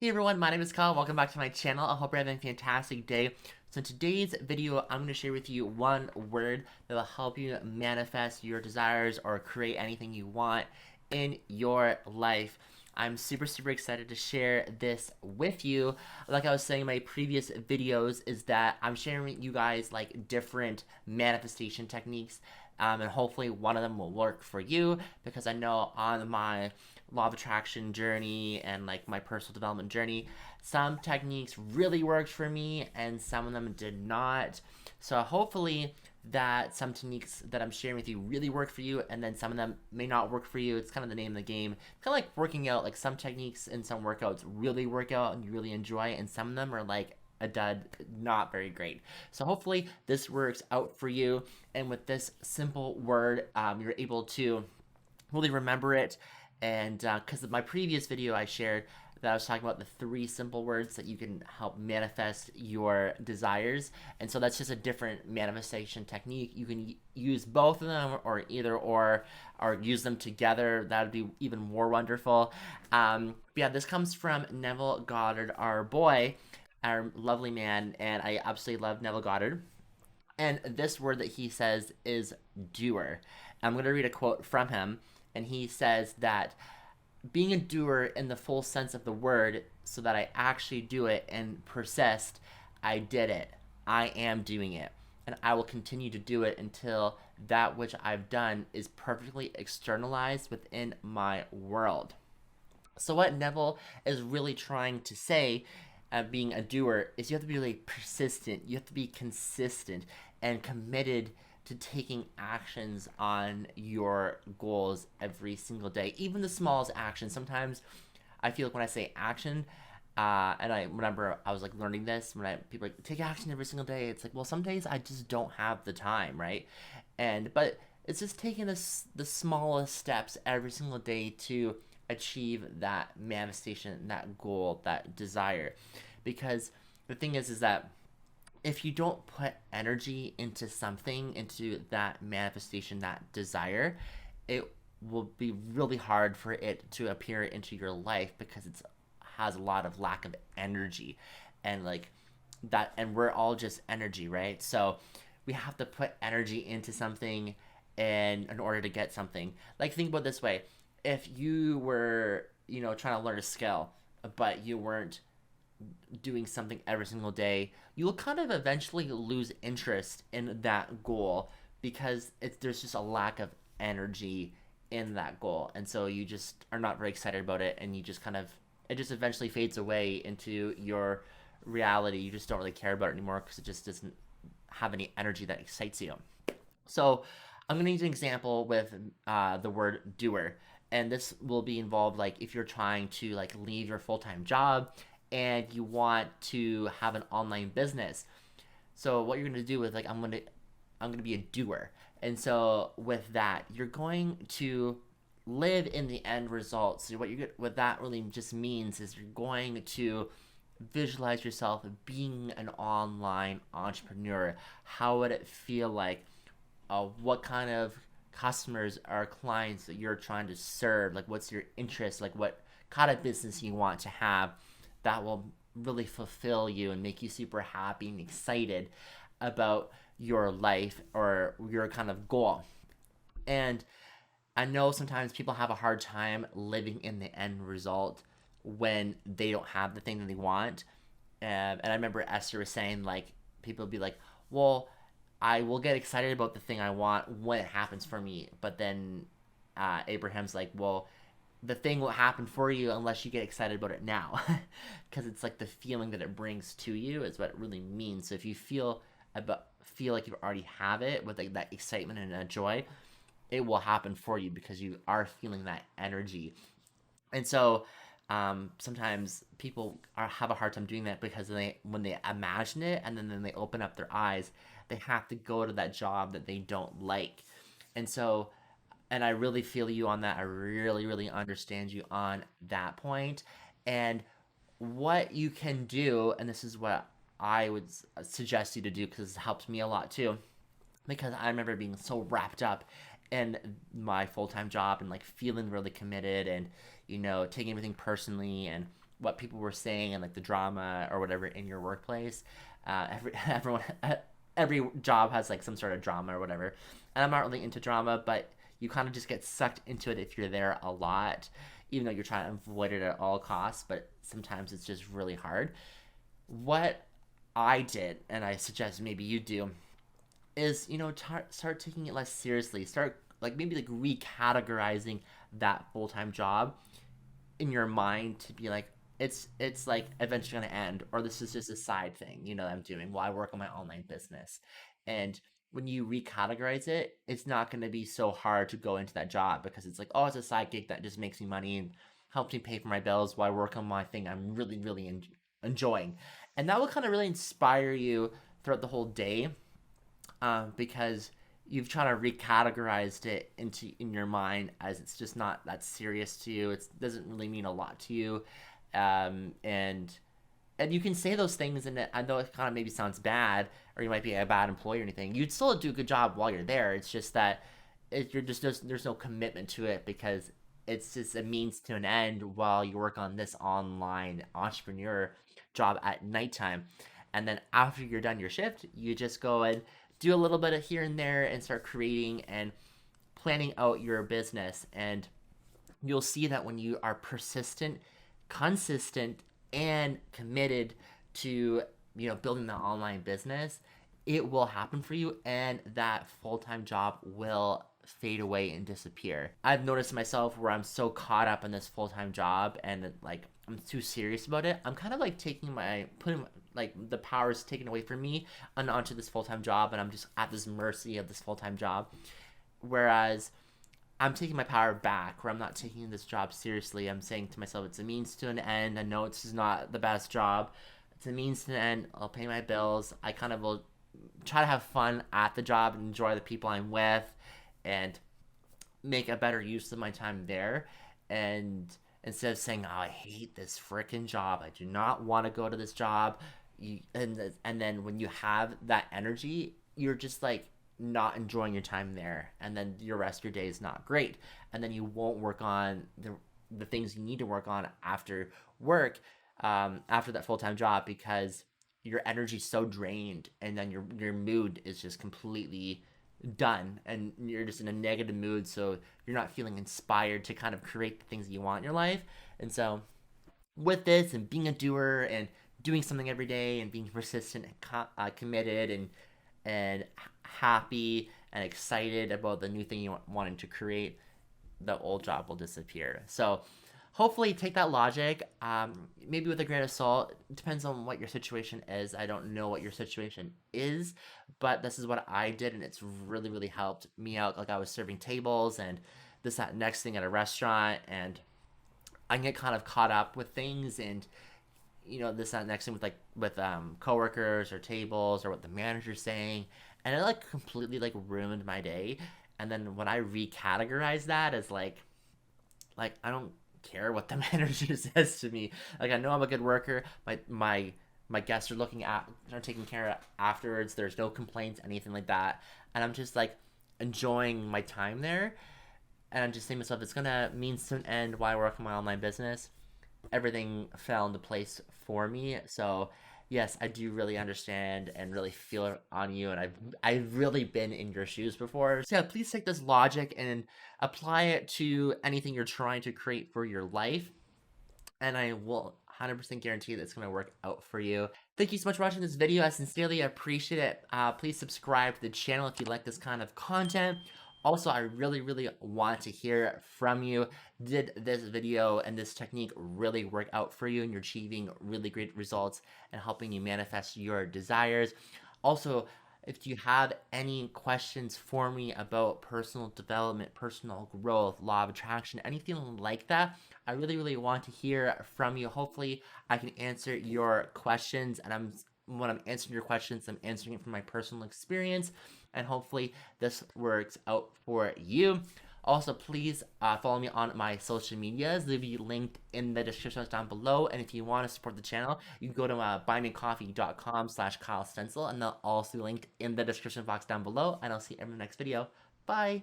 Hey everyone, my name is Kyle. Welcome back to my channel. I hope you're having a fantastic day. So in today's video, I'm going to share with you one word that will help you manifest your desires or create anything you want in your life. I'm super excited to share this with you. Like I was saying in my previous videos, is that I'm sharing with you guys like different manifestation techniques, and hopefully one of them will work for you, because I know on my law of attraction journey and like my personal development journey, some techniques really worked for me and some of them did not. So hopefully that some techniques that I'm sharing with you really work for you, and then some of them may not work for you. It's kind of the name of the game. Kind of like working out, like some techniques and some workouts really work out and you really enjoy it, and some of them are like a dud, not very great. So hopefully this works out for you, and with this simple word, you're able to really remember it. And because of my previous video I shared that I was talking about the 3 simple words that you can help manifest your desires, and so that's just a different manifestation technique. You can use both of them or either or use them together. That would be even more wonderful. Yeah, this comes from Neville Goddard, our boy, our lovely man, and I absolutely love Neville Goddard. And this word that he says is doer. I'm going to read a quote from him, and he says that being a doer in the full sense of the word, so that I actually do it and persist, I did it. I am doing it. And I will continue to do it until that which I've done is perfectly externalized within my world. So, what Neville is really trying to say, being a doer, is you have to be really persistent, you have to be consistent and committed to taking actions on your goals every single day, even the smallest action. Sometimes I feel like when I say action, and I remember I was like learning this when people are like take action every single day. It's like, well, some days I just don't have the time, right? But it's just taking the smallest steps every single day to achieve that manifestation, that goal, that desire. Because the thing is that if you don't put energy into something, into that manifestation, that desire, it will be really hard for it to appear into your life, because it has a lot of lack of energy, and like that, and we're all just energy, right? So we have to put energy into something, and in order to get something, like think about it this way: if you were, trying to learn a skill, but you weren't doing something every single day, you'll kind of eventually lose interest in that goal, because there's just a lack of energy in that goal, and so you just are not very excited about it, and you just kind of, it just eventually fades away into your reality. You just don't really care about it anymore because it just doesn't have any energy that excites you. So I'm going to use an example with the word doer, and this will be involved like if you're trying to like leave your full-time job and you want to have an online business. So what you're going to do is like I'm going to be a doer. And so with that, you're going to live in the end result. So what that really just means is you're going to visualize yourself being an online entrepreneur. How would it feel like? What kind of customers or clients that you're trying to serve? Like, what's your interest? Like, what kind of business you want to have that will really fulfill you and make you super happy and excited about your life or your kind of goal. And I know sometimes people have a hard time living in the end result when they don't have the thing that they want. And I remember Esther was saying, like, people be like, well, I will get excited about the thing I want when it happens for me. But then Abraham's like, well, the thing will happen for you unless you get excited about it now. Because it's like the feeling that it brings to you is what it really means. So if you feel like you already have it with like that excitement and that joy, it will happen for you because you are feeling that energy. And so sometimes people have a hard time doing that, because when they imagine it and then they open up their eyes, they have to go to that job that they don't like. And so, and I really feel you on that. I really understand you on that point. And what you can do, and this is what I would suggest you to do, because it helps me a lot too, because I remember being so wrapped up in my full time job and like feeling really committed and taking everything personally and what people were saying and like the drama or whatever in your workplace. Everyone, every job has like some sort of drama or whatever, and I'm not really into drama, but you kind of just get sucked into it if you're there a lot, even though you're trying to avoid it at all costs. But sometimes it's just really hard. What I did, and I suggest maybe you do, is start taking it less seriously. Start like maybe like recategorizing that full time job in your mind to be like it's like eventually going to end, or this is just a side thing that I'm doing while I work on my online business. And when you recategorize it, it's not going to be so hard to go into that job because it's like, oh, it's a side gig that just makes me money and helps me pay for my bills while I work on my thing I'm really really enjoying. And that will kind of really inspire you throughout the whole day, because you've tried to recategorized it in your mind as it's just not that serious to you. It doesn't really mean a lot to you, and you can say those things, and I know it kind of maybe sounds bad, or you might be a bad employee or anything. You'd still do a good job while you're there. It's just that you're just there's no commitment to it because it's just a means to an end while you work on this online entrepreneur job at nighttime. And then after you're done your shift, you just go and do a little bit of here and there and start creating and planning out your business. And you'll see that when you are persistent, consistent, and committed to building the online business, it will happen for you, and that full-time job will fade away and disappear. I've noticed myself where I'm so caught up in this full-time job and like I'm too serious about it. I'm kind of like putting like the power is taken away from me and onto this full-time job, and I'm just at this mercy of this full-time job. Whereas I'm taking my power back, where I'm not taking this job seriously. I'm saying to myself, it's a means to an end. I know this is not the best job. It's a means to an end. I'll pay my bills. I kind of will try to have fun at the job and enjoy the people I'm with and make a better use of my time there. And instead of saying, oh, I hate this freaking job, I do not want to go to this job. And then when you have that energy, you're just like not enjoying your time there, and then your rest of your day is not great, and then you won't work on the things you need to work on after work, after that full-time job, because your energy's so drained, and then your mood is just completely done, and you're just in a negative mood, so you're not feeling inspired to kind of create the things that you want in your life. And so with this and being a doer and doing something every day and being persistent and committed and happy and excited about the new thing you wanting to create, the old job will disappear. So hopefully take that logic, maybe with a grain of salt. It depends on what your situation is. I don't know what your situation is, but this is what I did, and it's really really helped me out. Like I was serving tables and this that next thing at a restaurant, and I can get kind of caught up with things, and this that next thing with coworkers or tables or what the manager's saying, and it like completely like ruined my day. And then when I recategorize that as like I don't care what the manager says to me. Like I know I'm a good worker. My guests are taken care of afterwards. There's no complaints, anything like that, and I'm just like enjoying my time there. And I'm just saying to myself, it's gonna mean to an end while I work on my online business. Everything fell into place for me. So yes, I do really understand and really feel it on you, and I've really been in your shoes before. So yeah, please take this logic and apply it to anything you're trying to create for your life, and I will 100% guarantee that it's going to work out for you. Thank you so much for watching this video. I sincerely appreciate it. Please subscribe to the channel if you like this kind of content. Also, I really, really want to hear from you. Did this video and this technique really work out for you, and you're achieving really great results and helping you manifest your desires? Also, if you have any questions for me about personal development, personal growth, law of attraction, anything like that, I really, really want to hear from you. Hopefully, I can answer your questions, and when I'm answering your questions, I'm answering it from my personal experience, and hopefully this works out for you. Also, please follow me on my social medias. They'll be linked in the description box down below. And if you want to support the channel, you can go to buymeacoffee.com/Kyle Stencell, and they'll also be linked in the description box down below. And I'll see you in the next video. Bye.